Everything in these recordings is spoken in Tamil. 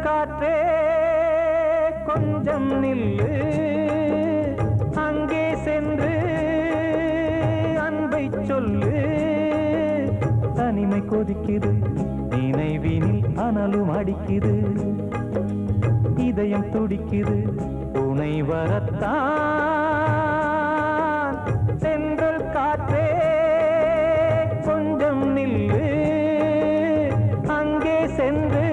காற்றே கொஞ்சம் நில்லு, அங்கே சென்று அன்பை சொல்லு. தனிமை கொதிக்குது, நினைவினில் அனலும் அடிக்குது, இதயம் துடிக்குது, துணை வரத்தான். சென்றல் காற்றே கொஞ்சம் நில்லு, அங்கே சென்று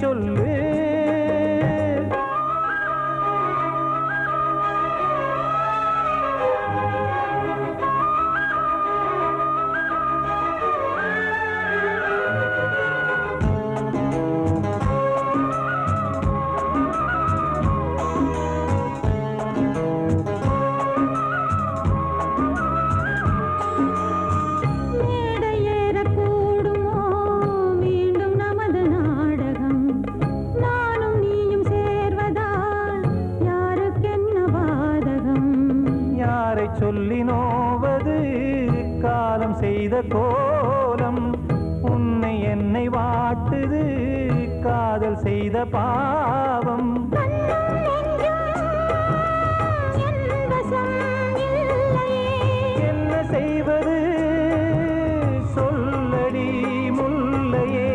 சொல்லு. சொல்லினோவது காலம் செய்த கோலம், உன்னை என்னை வாட்டுது காதல் செய்த பாவம். என்ன செய்வது சொல்லடி முல்லையே,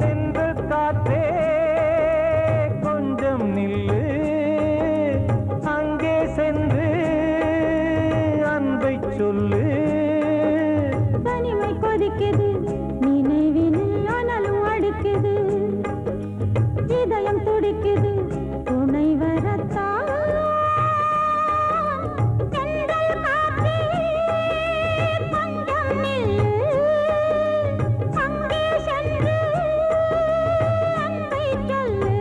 சென்ற காற்றே நில்லு, அங்கே சென்று அன்பை சொல்லு. தனிமை கொதிக்குது, நினைவினில் அனலும் அடிக்குது, இதயம் துடிக்குது, துணை வரத்தான். சென்றல் காற்றே கொஞ்சம் நில்லு, அங்கே சென்று அன்பை சொல்லு.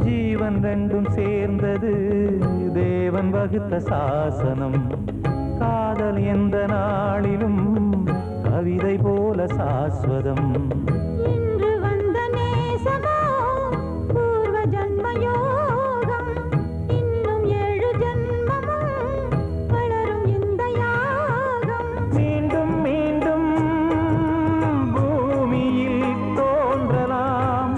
ஜீவன் ரெண்டும் சேர்ந்தது தேவன் வகுத்த சாசனம். காதல் எந்த நாளிலும் கவிதை போல சாஸ்வதம். இன்று வந்த நேசமோ பூர்வ ஜன்ம யோகம், இன்னும் 7 ஜன்மமும் வளரும் இந்த யாகம். மீண்டும் மீண்டும் பூமியில் தோன்றலாம்,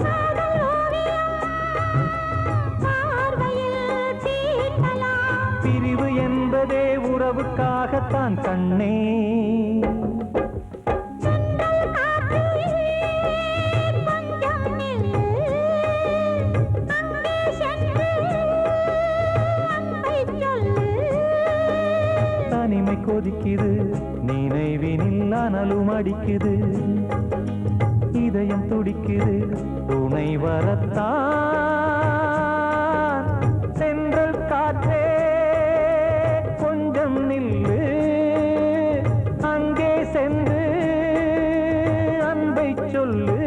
பிரிவு என்பதே உறவுக்காகத்தான் கண்ணே. தனிமை கொதிக்குது, நினைவினில் அனலும் அடிக்குது, இதயம் துடிக்குது, துணை வரத்தான். சென்றல் காற்றே கொஞ்சம் நில்லு, அங்கே சென்று அன்பை சொல்லு.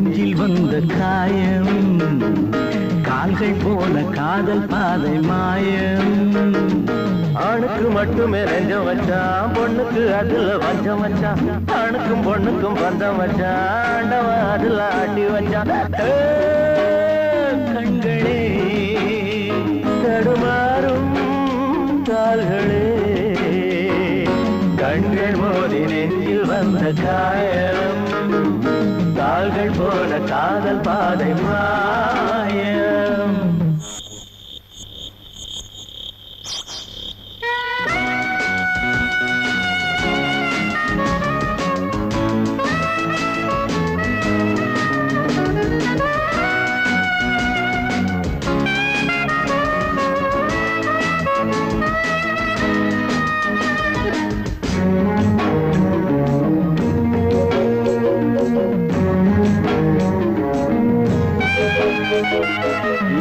நெஞ்சில் வந்த காயம் கால்கள் போன காதல் பாதை மாயம். ஆணுக்கு மட்டுமே நெஞ்சம் வச்சான், பொண்ணுக்கு அதுல வஞ்சம் வச்சான். ஆணுக்கும் பொண்ணுக்கும் பந்தம் வச்சான், ஆண்டவன் அதுல ஆட்டி வச்சான். கண்களே தடுமாறும் கால்களே, கண்கள் மோதி நெஞ்சில் வந்த காயம் கால்கள் போல காதல் பாதை மாயம்.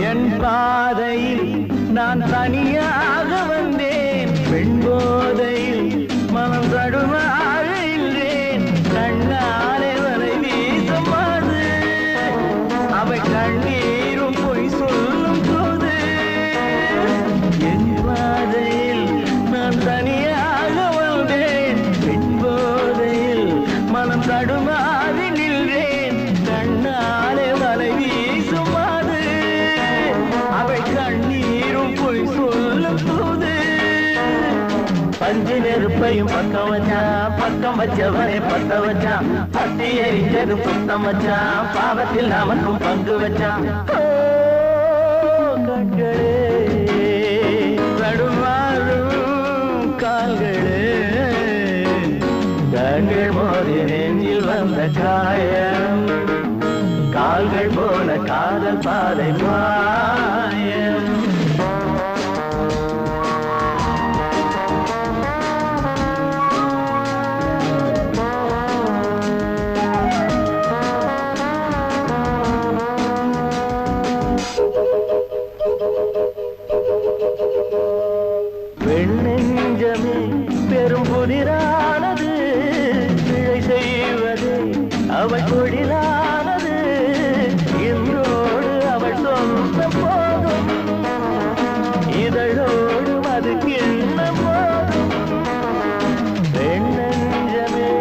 என் பாதையில் நான் தனியாக வந்தேன், பெண் போதையில் மனம் தடுமாக இல்லேன். கண்ணாலே வரை வீசமாது அவை கண்ணீரும் பொய் சொல்லும் போது. என் பாதையில் நான் தனியாக வந்தேன், பெண் போதையில் மனம் தடுமாறி நின்றேன். கண்ணாலே வரை வீசுமாது அவை கண்ணீரும் பொய் சொல்லும் போது. பஞ்சு நெருப்பையும் பக்கம் வச்சான், பக்கம் வச்சவரை பத்த வச்சான். பட்டி எரிஞ்சதும் சுத்தம் வச்சான், பாவத்தில் நமக்கும் பங்கு வச்சான். கண்களே தடுமாறும் கால்களே, கண்கள் மோதி நெஞ்சில் வந்த காயம் கால்கள் போல காதல் பாதை மாயம். வெண்ணெஞ்சமே பெரும் புதிரானது, பிழை செய்வதே அவள் தொழிலானது. இன்றோடு அவள் சொந்த போதும், இதழோடு அது கிண்ண போதும். வெண்ணெஞ்சமே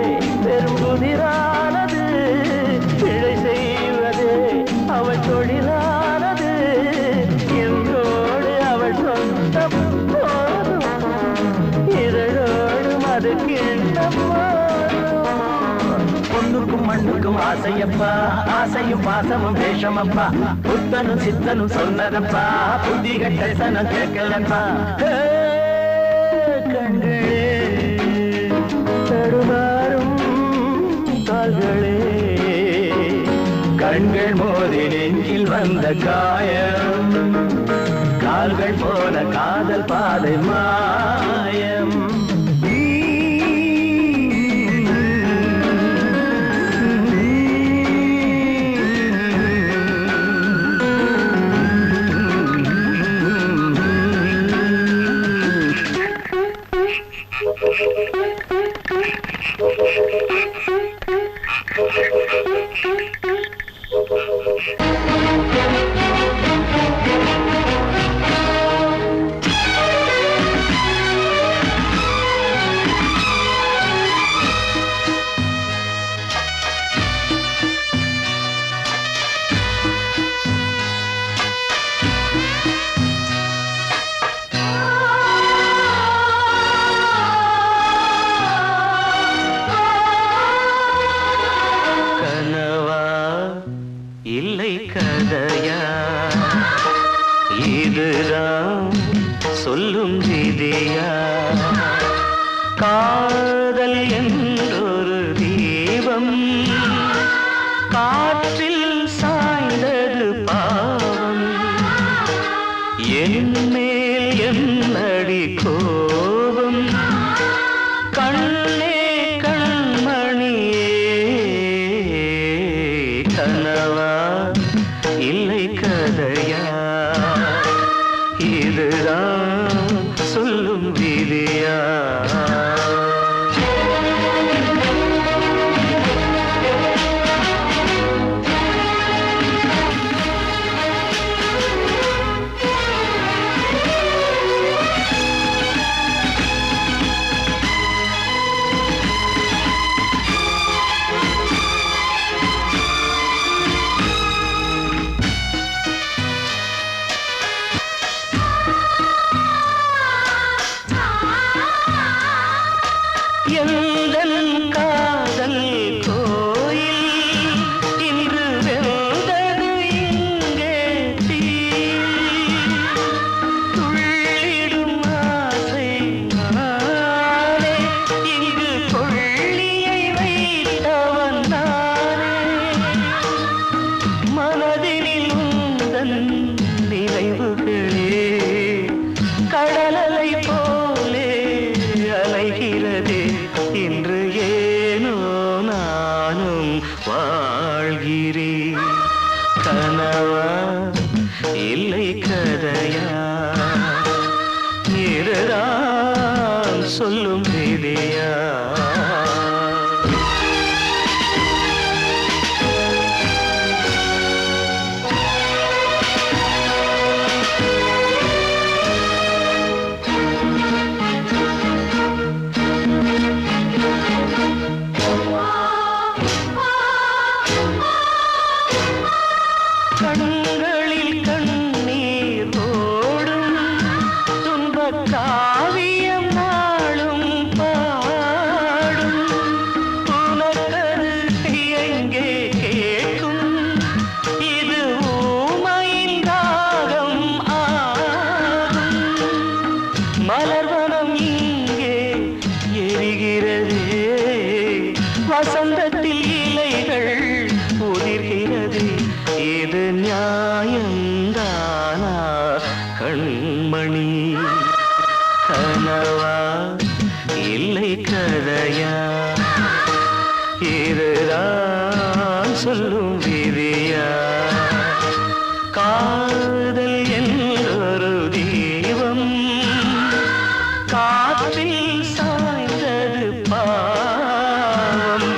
பெரும் புதிரானது, பிழை செய்வதே அவள் தொழிலானது. இன்றோடு அவள் சொந்த போதும், இதழோடு அது கிண்ண போதும். பொண்ணுக்கும் மண்ணுக்கும் ஆசையப்பா, ஆசையும் பாசமும் வேஷமப்பா. புத்தனும் சித்தனும் சொன்னதப்பா, புத்தி கட்ட சனம் கேட்கலப்பா. கண்களே தடுமாறும் கால்களே, கண்கள் மோதி நெஞ்சில் வந்த காயம் கால்கள் போல காதல் பாதை மாயம். இல்லை கதையா, இதுதான் சொல்லும் விதியா? காதல் என்றொரு தீபம் காற்றில் சாய்ந்தது பாவம். என் மேல் என்னடி கோபம், கண்ணே கண்மணியே. கனவா இல்லை கதையா, இதுதான் சொல்லும் விதியா? கனவா இல்லை கதையா இதுதான் சொல்லும் விதியா கண்களில் கண்ணீர் ஓடும் துன்பக் காவியம் நாளும் பாடும் உனக்கது எங்கே கேட்கும் இது ஊமையின் தாகம் ஆகும் மலர்வனம் இங்கே எரிகிறதே வசந்தத்தில் இலைகள் உதிர்கிறது இது நியாயந்தானா கண்மணி கனவா இல்லை கதையா இதுதான் சொல்லும் விதியா காதல் என்றொரு தீபம் காற்றில் சாய்ந்தது பாவம்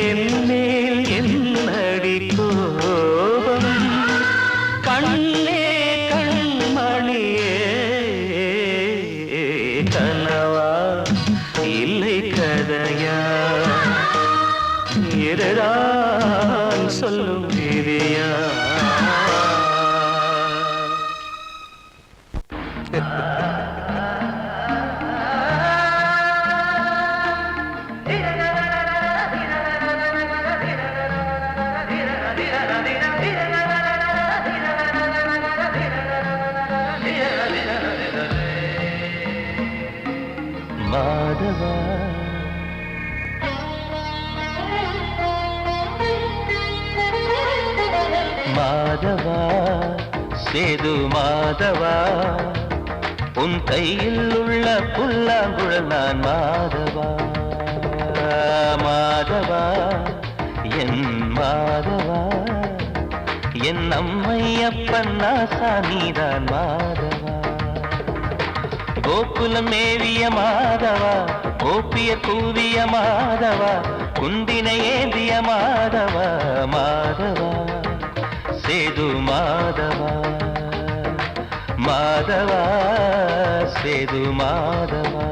என் மேல் என்னடி கோபம் கண்ணே கண்மணியே கனவா இல்லை கதையா இதுதான் சொல்லும் விதியா மாதவா மாதவா சேது மாதவா உன் கையில் உள்ள புல்லாங்குழல் நான் மாதவா மாதவா என் மாதவா என் அம்மையப்பன் நாசா நீதான் மாதவா கோகுலம் மேவிய மாதவா கோப்பிய கூவிய மாதவா குந்தினை ஏந்திய மாதவா மாதவா சேது மாதவா மாதவா சேது மாதவா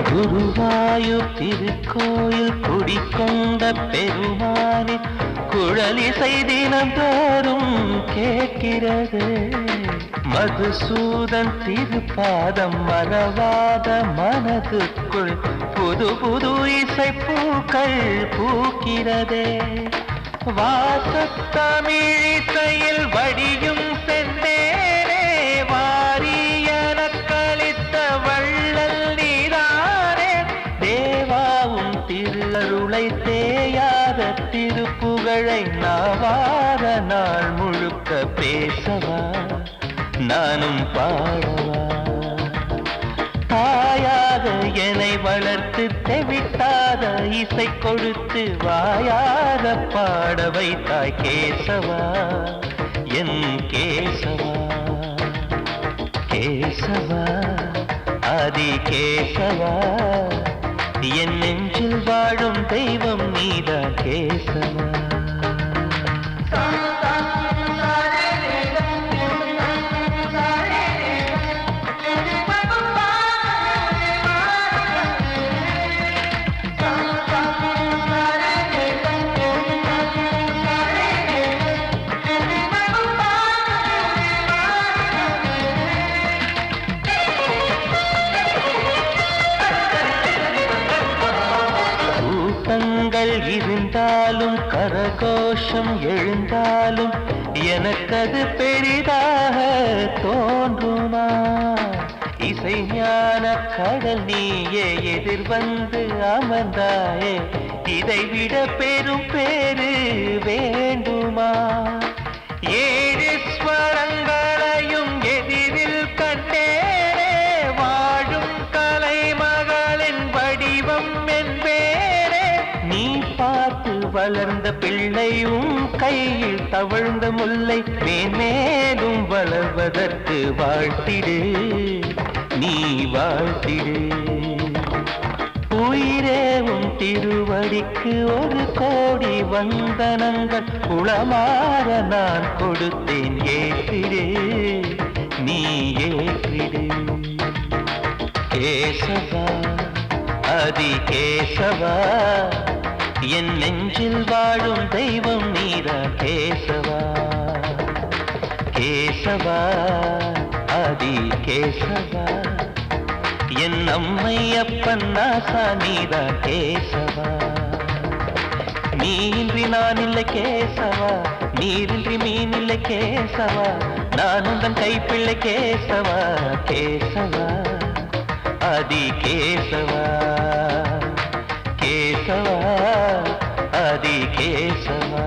குருவாயூர் திருக்கோயில் குடிக்கொண்ட பெருமானே குழலிசை தினந்தோறும் கேட்கிறது மதுசூதன் திருப்பாதம் மறவாத மனதுக்குள் புது புது இசை பூக்கள் பூக்கிறதே வாசத்தமிழிசையில் வடியும் செந்தேனே வாரியன கழித்த வள்ளல் நீதானே தேவாவும் திருஅருளை தேயாத திருப்புகழை நாவாத நாள் முழுக்க பேசவா நானும் பாடவா தாயாக என்னை வளர்த்து தெவிட்டாத இசை கொடுத்து வாயாக பாட வைத்தாய் கேசவா என் கேசவா கேசவா ஆதி கேசவா என் நெஞ்சில் வாழும் தெய்வம் நீதான் கேசவா குளங்கள் இருந்தாலும் கரகோஷம் எழுந்தாலும் எனக்கது பெரிதாக தோன்றுமா? இசை ஞான கடல் நீயே எதிர்வந்து அமர்ந்தாயே, இதைவிட பெரும் பேரு வேண்டுமா? ஏழு ஸ்வரங்களையும் எதிரில் கண்டேனே, வாழும் கலைமகளின் வடிவம் என்பேனே. நீ பார்த்து வளர்ந்த பிள்ளையும் கையில் தவழ்ந்த முல்லை மேன்மேலும் வளர்வதற்கு வாழ்த்திடு, நீ வாழ்த்திடு. உயிரேவும் திருவடிக்கு ஒரு கோடி வந்தனங்கள் உளமாற நான் கொடுத்தேன், ஏற்றிடு, நீ ஏற்றிடு. கேசவா அதி கேசவா, என் நெஞ்சில் வாழும் தெய்வம் நீதான் கேசவா. கேசவா அதி கேசவா, என் அம்மை அப்பன் நாசா நீதான் கேசவா. நீயின்றி நான் இல்லை கேசவா, நீரின்றி மீன் இல்லை கேசவா, நான் உந்தன் கைப்பிள்ளை கேசவா. கேசவா அதி கேசவா, கேசவா அதி கேசவா.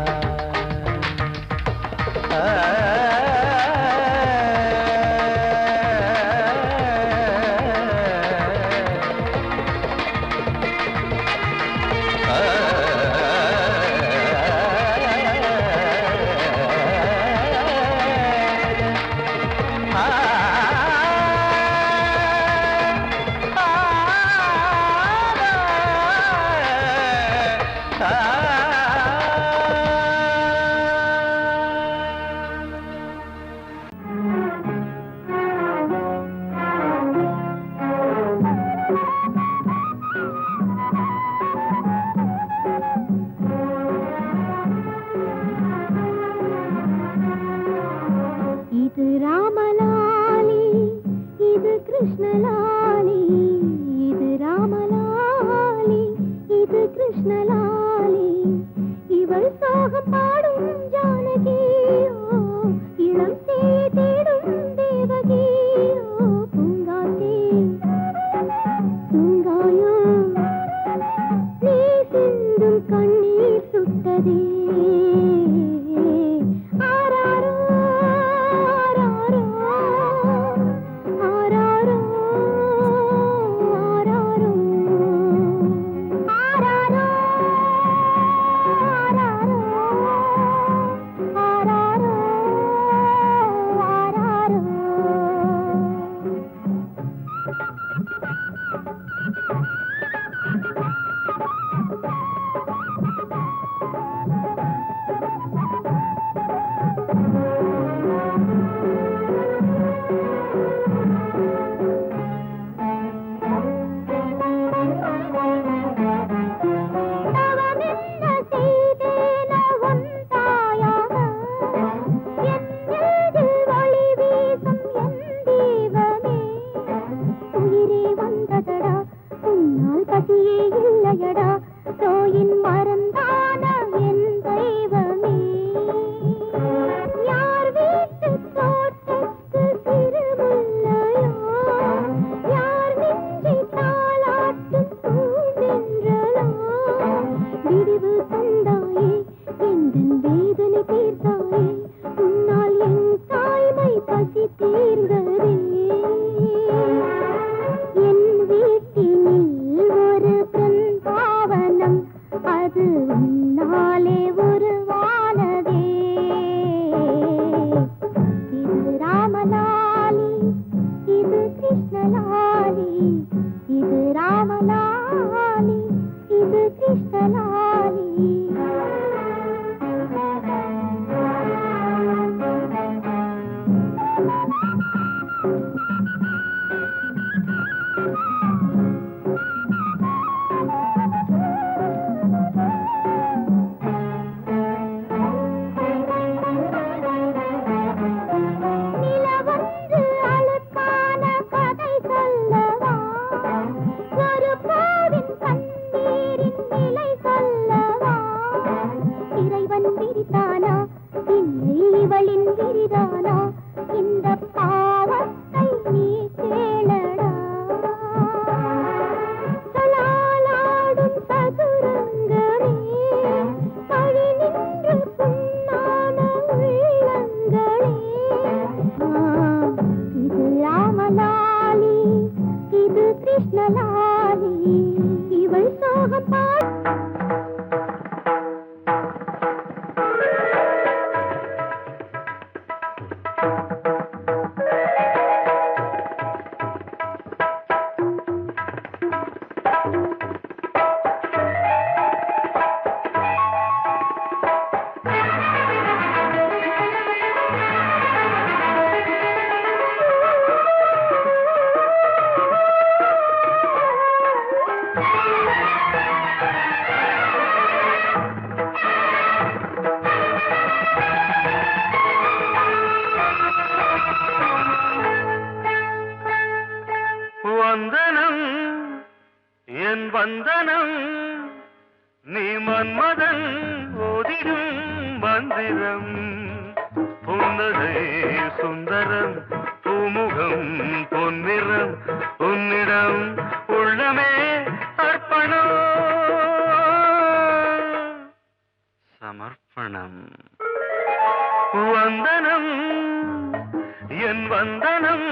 ஒரு பாவின் கண்ணீரின் நிலை சொல்ல வந்தனம் என் வந்தனம் நீ மன்மதன் ஓதிடும் மந்திரம் புன்னகை சுந்தரம் பூமுகம் பொன்னிறம் உன்னிடம் உள்ளமே அர்ப்பணம் சமர்ப்பணம் வந்தனம் என் வந்தனம்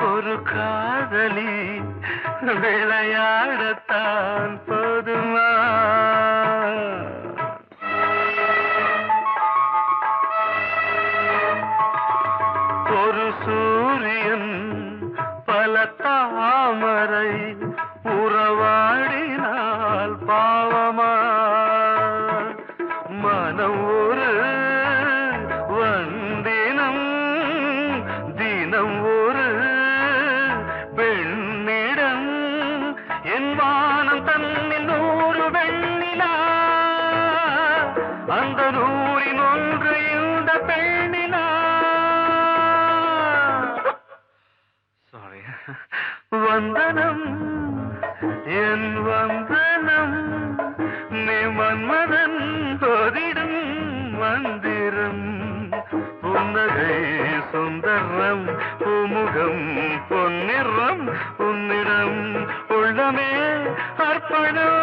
ஒரு காதலி விளையாடத்தான் போதுமா ஒரு சூரியன் பல தாமரை உறவாடினால் பாவமா மனம் ஒரு வந்தினம் தினம் ஒரு பெண்ணிடம் என் வானம் தன்னில் 100 வெண்ணிலா அந்த 100இன் ஒன்று இந்த பெண்ணிலா சாரி வந்தனம் என் வந்தனம் நீ மன்மதன் ஓதிடும் மந்திரம் புன்னகை சுந்தரம் பூமுகம் பொன்னிறம் உன்னிடம் உள்ளமே அர்ப்பணம்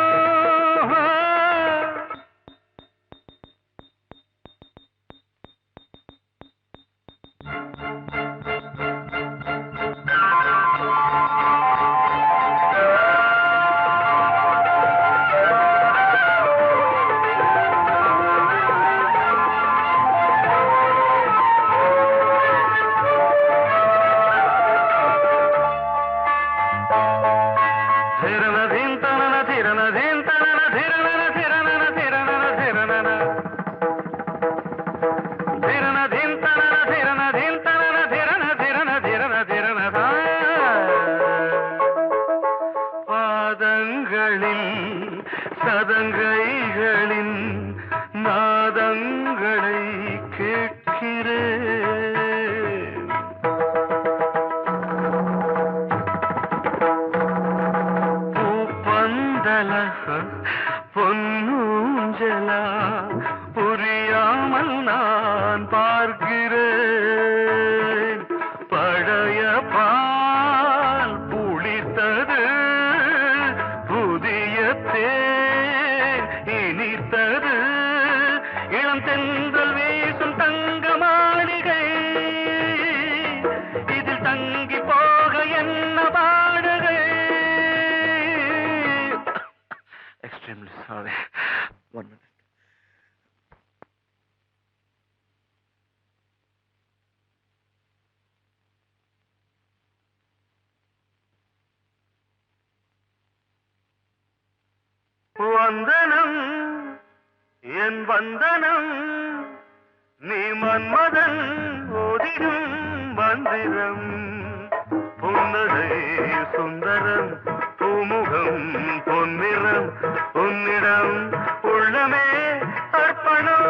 சதங்கைகளின் நாதங்களை கேட்கிறேன் பூப்பந்தல பொன்னூஞ்சலா புரியாமல் நான் பார்க்கிறேன் பழைய பால் புளித்தது புதிய தேன் இனித்தது இளம் தென்றல் வீசும் தங்க மாளிகை இதில் தங்கி போக என்ன பாடுகை எக்ஸ்ட்ரீம்லி சாரி 1 minute வந்தனம் என் வந்தனம் நீ மன்மதன் ஓதிடும் மந்திரம் புன்னகை சுந்தரம் பூமுகம் பொன்னிறம் உன்னிடம் உள்ளமே அர்ப்பணம்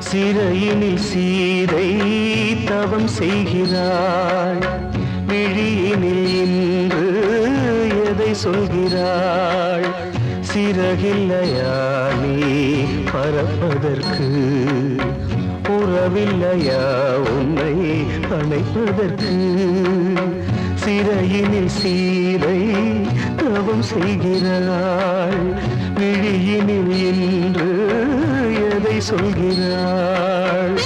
சிறையினில் சீதை தவம் செய்கிறாள், விழியினில் இன்று எதை சொல்கிறாள்? சிறகில்லையா நீ பறப்பதற்கு, உறவில்லையா உன்னை அணைப்பதற்கு? சிறையினில் சீதை தவம் செய்கிறாள், விழியினில் இன்று எதை சொல்கிறாள்?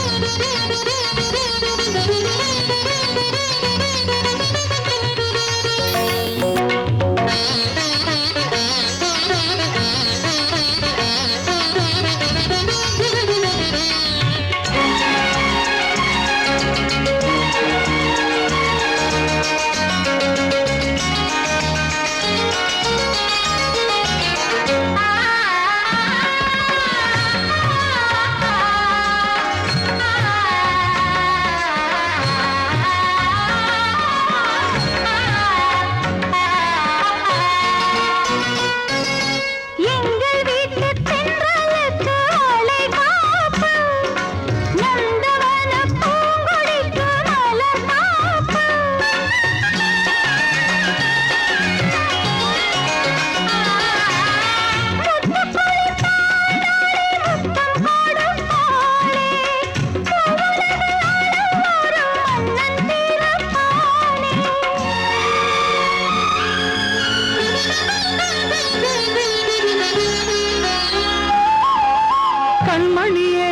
கண்மணியே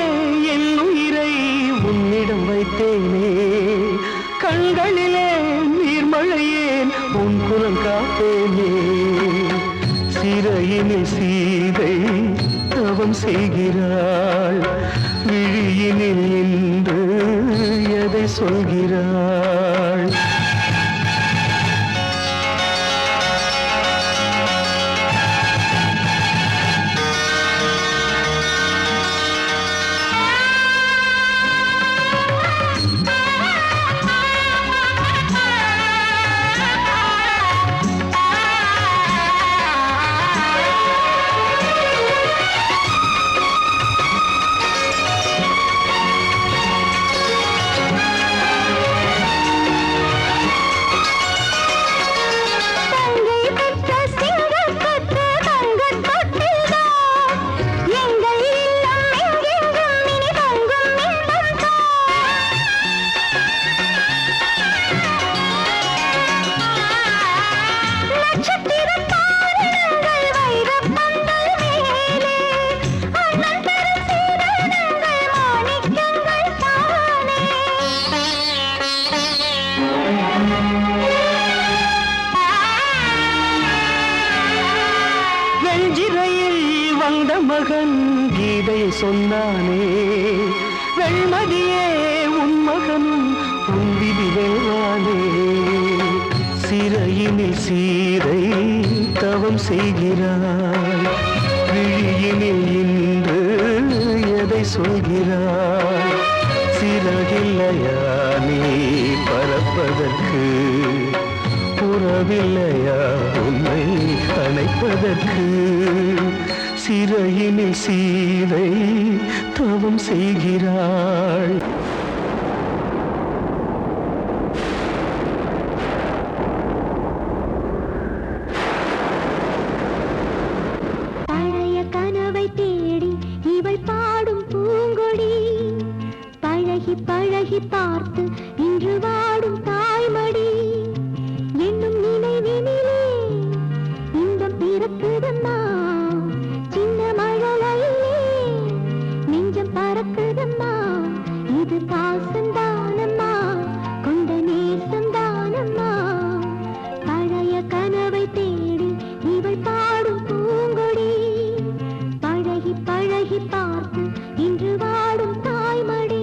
என் உயிரை உன்னிடம் வைத்தேனே, கண்களிலே நீர்மழையேன் உன் குரல் காப்பேனே. சிறையினில் சீதை தவம் செய்கிறாள், விழியினில் இன்று எதை சொல்கிறாள்? வந்த மகன் கீதை சொன்னானே, வெண்மதியே உன் மகனும் உன் விதி வெல்வானே. சிறையினில் சீதை தவம் செய்கிறாள், விழியினில் இன்று எதை சொல்கிறாள்? சிறகில்லையா நீ பறப்பதற்கு, உறவில்லையா உன்னை அணைப்பதற்கு? சிறையினில் சீதை தவம் செய்கிறாள். பழைய கனவை தேடி இவள் பாடும் பூங்கொடி, பழகி பழகி பார்த்து இன்று வாடும் தாய்மடி. என்னும் நினைவினிலே இன்பம் பிறக்குதம்மா, சின்ன மழலையிலே நெஞ்சம் பறக்குதம்மா. இது பாசந்தானம்மா, கொண்ட நேசந்தானம்மா. பழைய கனவை தேடி இவள் பாடும் பூங்கொடி, பழகி பழகி பார்த்து இன்று வாடும் தாய்மடி.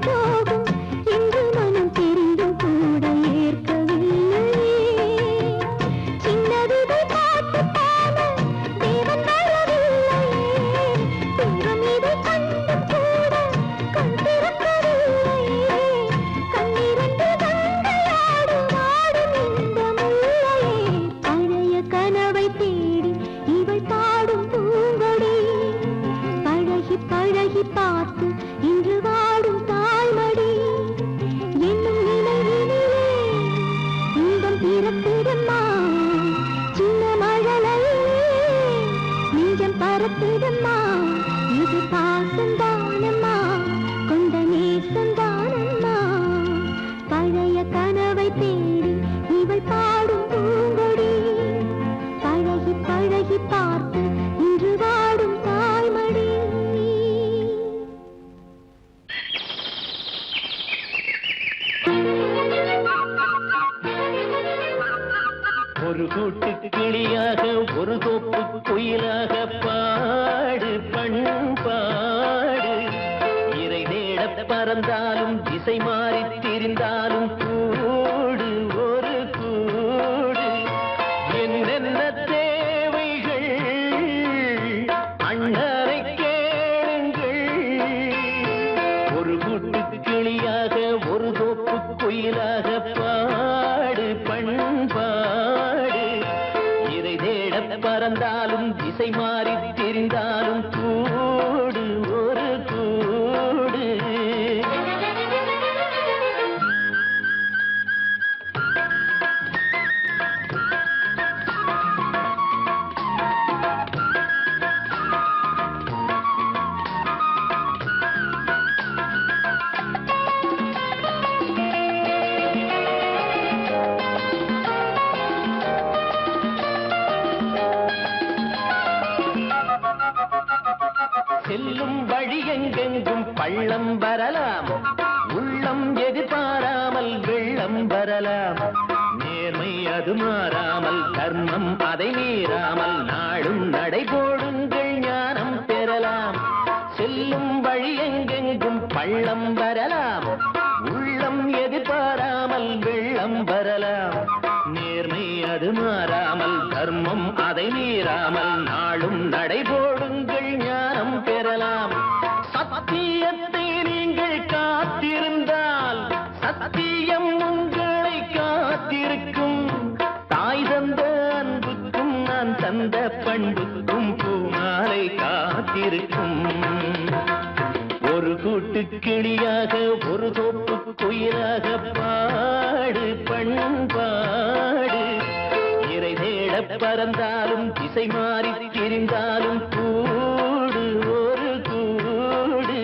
போகும் என்று மனம் தெரிந்தும் கூட ஏற்கவில்லையே. சின்ன விதை பார்த்து பாட தேவன் வரவில்லையே. தெய்வம் இதை கண்டும் கூட கண் திறக்கவில்லையே. கண்ணிரண்டு கண்டையாடும் ஆடும் இந்த முல்லையே. பழைய கனவை தேடி இவள் பாடும் பூங்கொடி. பழகி பழகி பார்த்து இன்று வாடும் தாய்மடி. என்னும் நினைவினிலே இன்பம் பிறப்பிடம்மா. சின்ன மழலையே நெஞ்சம் பரப்பிடம்மா. இது பாசந்தானம்மா, கொண்ட நேசந்தானம்மா. பழைய கனவை தேடி இவள் பாடும் பூங்கொடி. பழகி பழகி பார்த்து இன்று வாடும் தாய்மடி. ஒரு கூட்டு கிளியாக ஒரு தோப்பு குயிலாக பாடு பண்பாடு. இறை தேட பறந்தாலும் திசை மாறி திரிந்தாலும் கூடு ஒரு கூடு. என்னென்ன தேவைகள் அண்ணரை கேளுங்கள். ஒரு கூட்டு கிளியாக ஒரு தோப்பு குயிலாக பாடு பண்பாடு. இதை தேட பறந்தாலும் திசை மாறி தெரிந்தாலும் கூடு ஒரு கூடு. செல்லும் வழி எங்கெங்கும் பள்ளம் வரலாம். உள்ளம் எதிர்பாராமல் வெள்ளம் வரலாம். நேர்மை அது மாறாமல் தர்மம் அதை மீறாமல் நாளும் நடைபோடுங்கள் ஞானம் பெறலாம். செல்லும் வழி எங்கெங்கும் பள்ளம் வரலாம். உள்ளம் எதிர்பாராமல் வெள்ளம் வரலாம். நேர்மை அது மாறாமல் தர்மம் அதை மீறாமல் நாளும் நடைபோடுங்கள் ஞானம் பெறலாம். சத்தியத்தை நீங்கள் காத்திருந்தால் சத்தியம் உங்களை காத்திருக்கும். தாய் தந்த அன்புக்கும் நான் தந்த பண்புக்கும் பூமாலை காத்திருக்கும். ஒரு கூட்டு கிளியாக ஒரு தோப்பு குயிலாக பாடு பண்பாடு. இறை தேட பறந்தாலும் திசை மாறி திரிந்தாலும் கூடு ஒரு கூடு.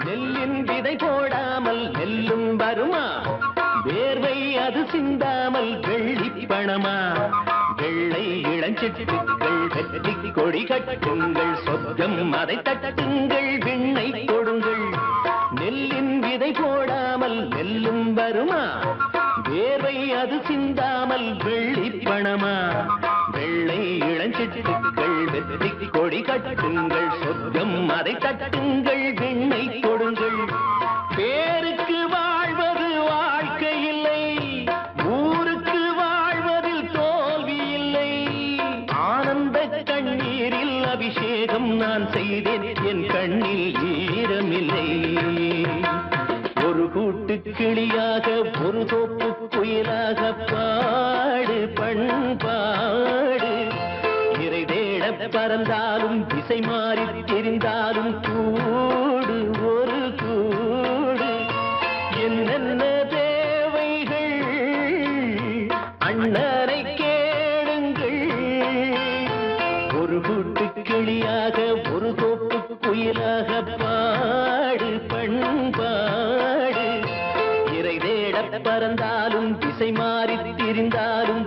நெல்லின் விதை போடாமல் நெல்லும் வருமா? வேர்வை அது சிந்தாமல் வெள்ளி பணமா? வெள்ளை இளஞ்சிட்டுகள் வெற்றி கொடி கட்டுங்கள். சொர்க்கம் அதை தட்டுங்கள், விண்ணை கொடுங்கள். நெல்லின் விதை போடாமல் நெல்லும் வருமா? வேர்வை அது சிந்தாமல் வெள்ளி பணமா? வெள்ளை இளஞ்சிட்டுகள் வெற்றி கொடி கட்டுங்கள். சொர்க்கம் அதை தட்டுங்கள், விண்ணை கொடுங்கள். பேருக்கு வாழ்வது வாழ்க்கை இல்லை, ஊருக்கு வாழ்வதில் தோல்வி இல்லை. ஆனந்த கண்ணீரில் அபிஷேகம் நான் செய்தேன், என் கண்ணில் ஈரமில்லை. ஒரு கூட்டு கிளியாக ஒரு தோப்பு குயிலாக பாடு பண்பாடு. இறை தேட பறந்தாலும் திசை மாறி தெரிந்தாலும் கூடு ஒரு கூடு. என்னென்ன தேவைகள் அண்ணரை கேளுங்கள். ஒரு கூட்டு கிளியாக ஒரு தோப்பு குயிலாக பாடு பண்பாடு. இறை தேட பறந்தாலும் திசை மாறி திரிந்தாலும்